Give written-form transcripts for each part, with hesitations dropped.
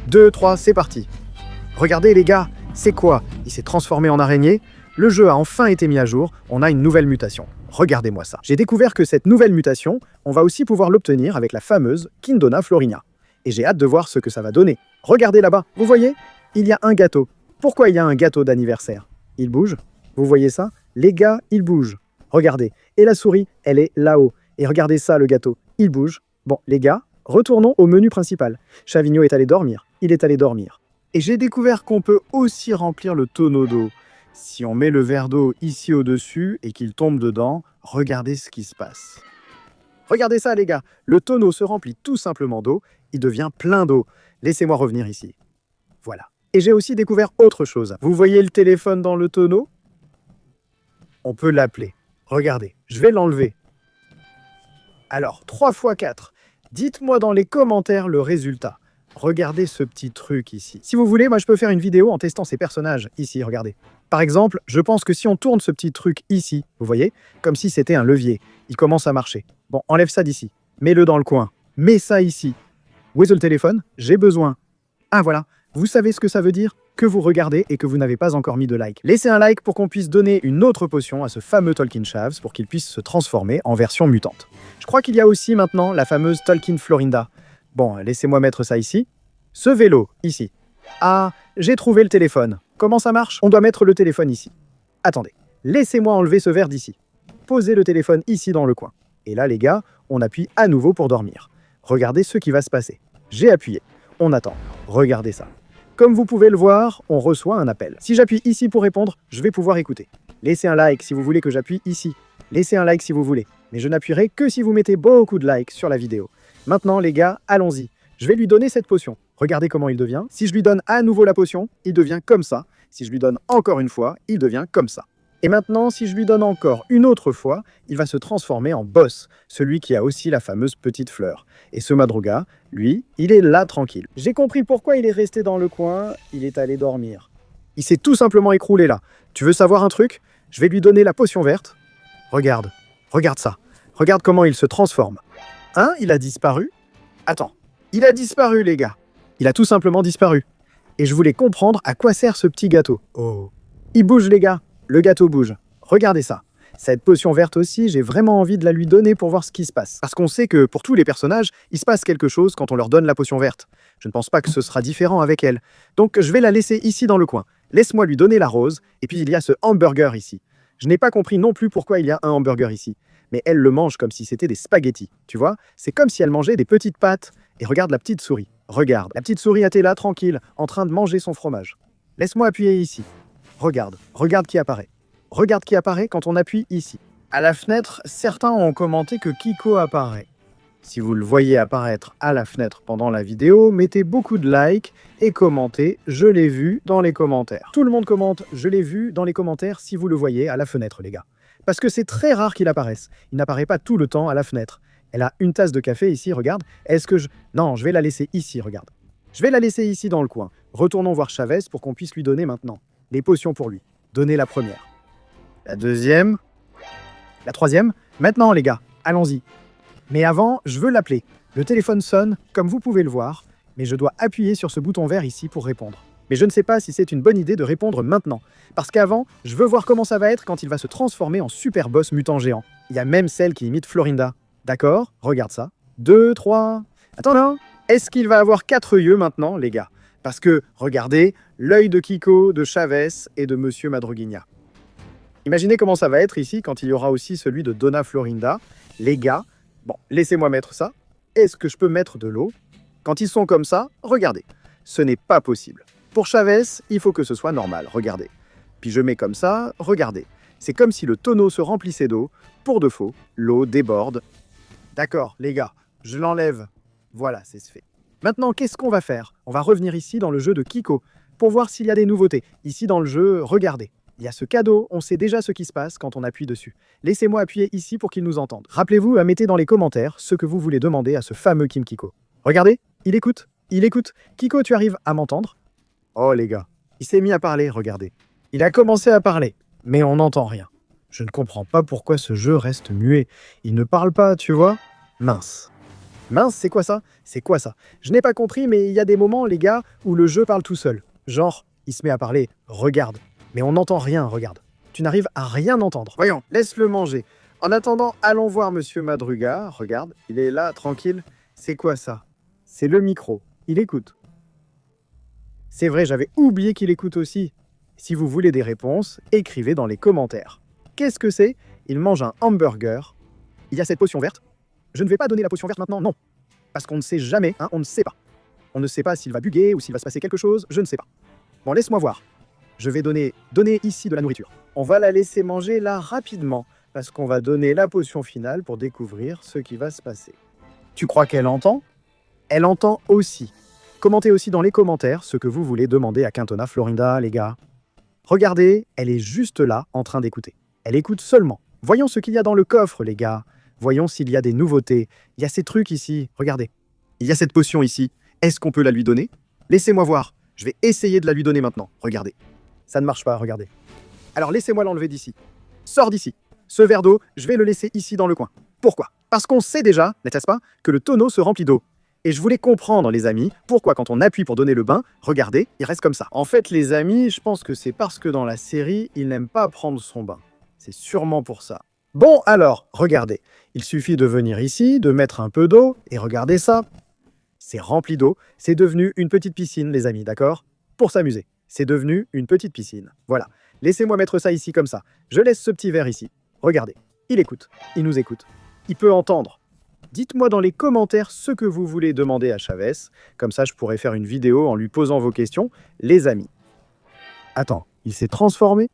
2, 3, c'est parti. Regardez les gars, c'est quoi? Il s'est transformé en araignée. Le jeu a enfin été mis à jour, on a une nouvelle mutation. Regardez-moi ça. J'ai découvert que cette nouvelle mutation, on va aussi pouvoir l'obtenir avec la fameuse Kindona Florinia. Et j'ai hâte de voir ce que ça va donner. Regardez là-bas, vous voyez? Il y a un gâteau. Pourquoi il y a un gâteau d'anniversaire? Il bouge. Vous voyez ça? Les gars, il bouge. Regardez. Et la souris, elle est là-haut. Et regardez ça, le gâteau. Il bouge. Bon, les gars, retournons au menu principal. Chavigno est allé dormir. Il est allé dormir. Et j'ai découvert qu'on peut aussi remplir le tonneau d'eau. Si on met le verre d'eau ici au-dessus et qu'il tombe dedans, regardez ce qui se passe. Regardez ça, les gars. Le tonneau se remplit tout simplement d'eau. Il devient plein d'eau. Laissez-moi revenir ici. Voilà. Et j'ai aussi découvert autre chose. Vous voyez le téléphone dans le tonneau? On peut l'appeler. Regardez, je vais l'enlever. Alors, 3 x 4. Dites-moi dans les commentaires le résultat. Regardez ce petit truc ici. Si vous voulez, moi je peux faire une vidéo en testant ces personnages ici, regardez. Par exemple, je pense que si on tourne ce petit truc ici, vous voyez, comme si c'était un levier, il commence à marcher. Bon, enlève ça d'ici. Mets-le dans le coin. Mets ça ici. Où est le téléphone? J'ai besoin. Ah voilà. Vous savez ce que ça veut dire? Que vous regardez et que vous n'avez pas encore mis de like. Laissez un like pour qu'on puisse donner une autre potion à ce fameux Tolkien Shavs pour qu'il puisse se transformer en version mutante. Je crois qu'il y a aussi maintenant la fameuse Tolkien Florinda. Bon, laissez-moi mettre ça ici. Ce vélo, ici. Ah, j'ai trouvé le téléphone. Comment ça marche? On doit mettre le téléphone ici. Attendez, laissez-moi enlever ce verre d'ici. Posez le téléphone ici dans le coin. Et là, les gars, on appuie à nouveau pour dormir. Regardez ce qui va se passer. J'ai appuyé. On attend. Regardez ça. Comme vous pouvez le voir, on reçoit un appel. Si j'appuie ici pour répondre, je vais pouvoir écouter. Laissez un like si vous voulez que j'appuie ici. Laissez un like si vous voulez. Mais je n'appuierai que si vous mettez beaucoup de likes sur la vidéo. Maintenant, les gars, allons-y. Je vais lui donner cette potion. Regardez comment il devient. Si je lui donne à nouveau la potion, il devient comme ça. Si je lui donne encore une fois, il devient comme ça. Et maintenant, si je lui donne encore une autre fois, il va se transformer en boss, celui qui a aussi la fameuse petite fleur. Et ce Madruga, lui, il est là tranquille. J'ai compris pourquoi il est resté dans le coin, il est allé dormir. Il s'est tout simplement écroulé là. Tu veux savoir un truc? Je vais lui donner la potion verte. Regarde, regarde ça. Regarde comment il se transforme. Hein? Il a disparu? Attends, il a disparu les gars. Il a tout simplement disparu. Et je voulais comprendre à quoi sert ce petit gâteau. Oh. Il bouge les gars. Le gâteau bouge. Regardez ça. Cette potion verte aussi, j'ai vraiment envie de la lui donner pour voir ce qui se passe. Parce qu'on sait que pour tous les personnages, il se passe quelque chose quand on leur donne la potion verte. Je ne pense pas que ce sera différent avec elle. Donc je vais la laisser ici dans le coin. Laisse-moi lui donner la rose. Et puis il y a ce hamburger ici. Je n'ai pas compris non plus pourquoi il y a un hamburger ici. Mais elle le mange comme si c'était des spaghettis. Tu vois? C'est comme si elle mangeait des petites pâtes. Et regarde la petite souris. Regarde. La petite souris était là, tranquille, en train de manger son fromage. Laisse-moi appuyer ici. Regarde, regarde qui apparaît. Regarde qui apparaît quand on appuie ici. À la fenêtre, certains ont commenté que Kiko apparaît. Si vous le voyez apparaître à la fenêtre pendant la vidéo, mettez beaucoup de likes et commentez « Je l'ai vu » dans les commentaires. Tout le monde commente « Je l'ai vu » dans les commentaires si vous le voyez à la fenêtre, les gars. Parce que c'est très rare qu'il apparaisse. Il n'apparaît pas tout le temps à la fenêtre. Elle a une tasse de café ici, regarde. Est-ce que je... Non, je vais la laisser ici, regarde. Je vais la laisser ici dans le coin. Retournons voir Chavez pour qu'on puisse lui donner maintenant les potions pour lui. Donnez la première. La deuxième. La troisième. Maintenant, les gars, allons-y. Mais avant, je veux l'appeler. Le téléphone sonne, comme vous pouvez le voir, mais je dois appuyer sur ce bouton vert ici pour répondre. Mais je ne sais pas si c'est une bonne idée de répondre maintenant. Parce qu'avant, je veux voir comment ça va être quand il va se transformer en super boss mutant géant. Il y a même celle qui imite Florinda. D'accord? Regarde ça. 2, 3... Attends, non. Est-ce qu'il va avoir 4 yeux maintenant, les gars? Parce que, regardez, l'œil de Kiko, de Chavez et de Monsieur Madruguinha. Imaginez comment ça va être ici quand il y aura aussi celui de Donna Florinda. Les gars, bon, laissez-moi mettre ça. Est-ce que je peux mettre de l'eau? Quand ils sont comme ça, regardez. Ce n'est pas possible. Pour Chavez, il faut que ce soit normal, regardez. Puis je mets comme ça, regardez. C'est comme si le tonneau se remplissait d'eau. Pour de faux, l'eau déborde. D'accord, les gars, je l'enlève. Voilà, c'est fait. Maintenant, qu'est-ce qu'on va faire? On va revenir ici dans le jeu de Kiko pour voir s'il y a des nouveautés. Ici dans le jeu, regardez. Il y a ce cadeau, on sait déjà ce qui se passe quand on appuie dessus. Laissez-moi appuyer ici pour qu'il nous entende. Rappelez-vous, mettez dans les commentaires ce que vous voulez demander à ce fameux Kim Kiko. Regardez, il écoute, il écoute. Kiko, tu arrives à m'entendre? Oh les gars, il s'est mis à parler, regardez. Il a commencé à parler, mais on n'entend rien. Je ne comprends pas pourquoi ce jeu reste muet. Il ne parle pas, tu vois? Mince. Mince, c'est quoi ça? C'est quoi ça? Je n'ai pas compris, mais il y a des moments, les gars, où le jeu parle tout seul. Genre, il se met à parler, regarde. Mais on n'entend rien, regarde. Tu n'arrives à rien entendre. Voyons, laisse-le manger. En attendant, allons voir Monsieur Madruga. Regarde, il est là, tranquille. C'est quoi ça? C'est le micro. Il écoute. C'est vrai, j'avais oublié qu'il écoute aussi. Si vous voulez des réponses, écrivez dans les commentaires. Qu'est-ce que c'est? Il mange un hamburger. Il y a cette potion verte. Je ne vais pas donner la potion verte maintenant, non. Parce qu'on ne sait jamais, hein, on ne sait pas. On ne sait pas s'il va bugger ou s'il va se passer quelque chose, je ne sais pas. Bon, laisse-moi voir. Je vais donner ici de la nourriture. On va la laisser manger là rapidement, parce qu'on va donner la potion finale pour découvrir ce qui va se passer. Tu crois qu'elle entend? Elle entend aussi. Commentez aussi dans les commentaires ce que vous voulez demander à Quintona Florinda, les gars. Regardez, elle est juste là, en train d'écouter. Elle écoute seulement. Voyons ce qu'il y a dans le coffre, les gars. Voyons s'il y a des nouveautés. Il y a ces trucs ici, regardez. Il y a cette potion ici. Est-ce qu'on peut la lui donner? Laissez-moi voir. Je vais essayer de la lui donner maintenant. Regardez. Ça ne marche pas, regardez. Alors laissez-moi l'enlever d'ici. Sors d'ici. Ce verre d'eau, je vais le laisser ici dans le coin. Pourquoi? Parce qu'on sait déjà, n'est-ce pas, que le tonneau se remplit d'eau. Et je voulais comprendre, les amis, pourquoi quand on appuie pour donner le bain, regardez, il reste comme ça. En fait, les amis, je pense que c'est parce que dans la série, il n'aime pas prendre son bain. C'est sûrement pour ça. Bon, alors, regardez. Il suffit de venir ici, de mettre un peu d'eau, et regardez ça. C'est rempli d'eau. C'est devenu une petite piscine, les amis, d'accord? Pour s'amuser. C'est devenu une petite piscine. Voilà. Laissez-moi mettre ça ici comme ça. Je laisse ce petit verre ici. Regardez. Il écoute. Il nous écoute. Il peut entendre. Dites-moi dans les commentaires ce que vous voulez demander à Chavez. Comme ça, je pourrais faire une vidéo en lui posant vos questions. Les amis. Attends, il s'est transformé?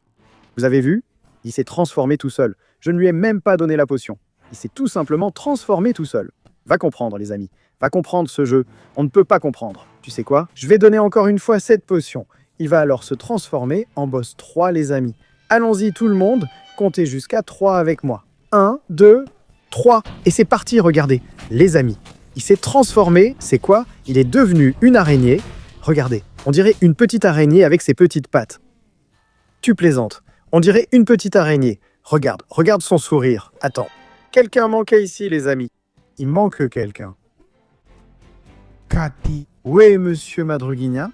Vous avez vu? Il s'est transformé tout seul. Je ne lui ai même pas donné la potion. Il s'est tout simplement transformé tout seul. Va comprendre, les amis. Va comprendre ce jeu. On ne peut pas comprendre. Tu sais quoi? Je vais donner encore une fois cette potion. Il va alors se transformer en boss 3, les amis. Allons-y tout le monde. Comptez jusqu'à 3 avec moi. 1, 2, 3. Et c'est parti, regardez. Les amis, il s'est transformé. C'est quoi? Il est devenu une araignée. Regardez, on dirait une petite araignée avec ses petites pattes. Tu plaisantes. On dirait une petite araignée. Regarde, regarde son sourire. Attends, quelqu'un manquait ici, les amis. Il manque quelqu'un. Cathy. Où est Monsieur Madruguinha?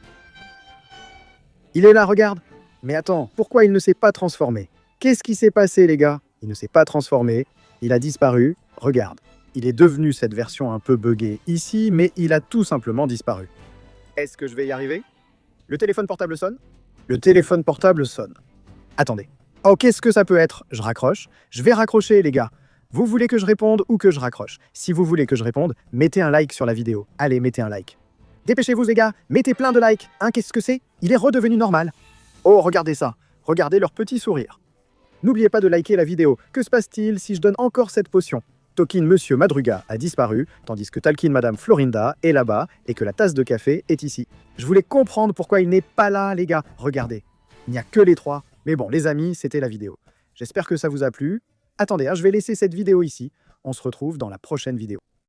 Il est là, regarde. Mais attends, pourquoi il ne s'est pas transformé? Qu'est-ce qui s'est passé, les gars? Il ne s'est pas transformé. Il a disparu. Regarde, il est devenu cette version un peu buggée ici, mais il a tout simplement disparu. Est-ce que je vais y arriver? Le téléphone portable sonne? Le téléphone portable sonne. Attendez. Oh, qu'est-ce que ça peut être? Je raccroche. Je vais raccrocher, les gars. Vous voulez que je réponde ou que je raccroche? Si vous voulez que je réponde, mettez un like sur la vidéo. Allez, mettez un like. Dépêchez-vous, les gars. Mettez plein de likes. Hein, qu'est-ce que c'est? Il est redevenu normal. Oh, regardez ça. Regardez leur petit sourire. N'oubliez pas de liker la vidéo. Que se passe-t-il si je donne encore cette potion? Tokin Monsieur Madruga a disparu, tandis que Talkin Madame Florinda est là-bas et que la tasse de café est ici. Je voulais comprendre pourquoi il n'est pas là, les gars. Regardez. Il n'y a que les trois. Mais bon, les amis, c'était la vidéo. J'espère que ça vous a plu. Attendez, hein, je vais laisser cette vidéo ici. On se retrouve dans la prochaine vidéo.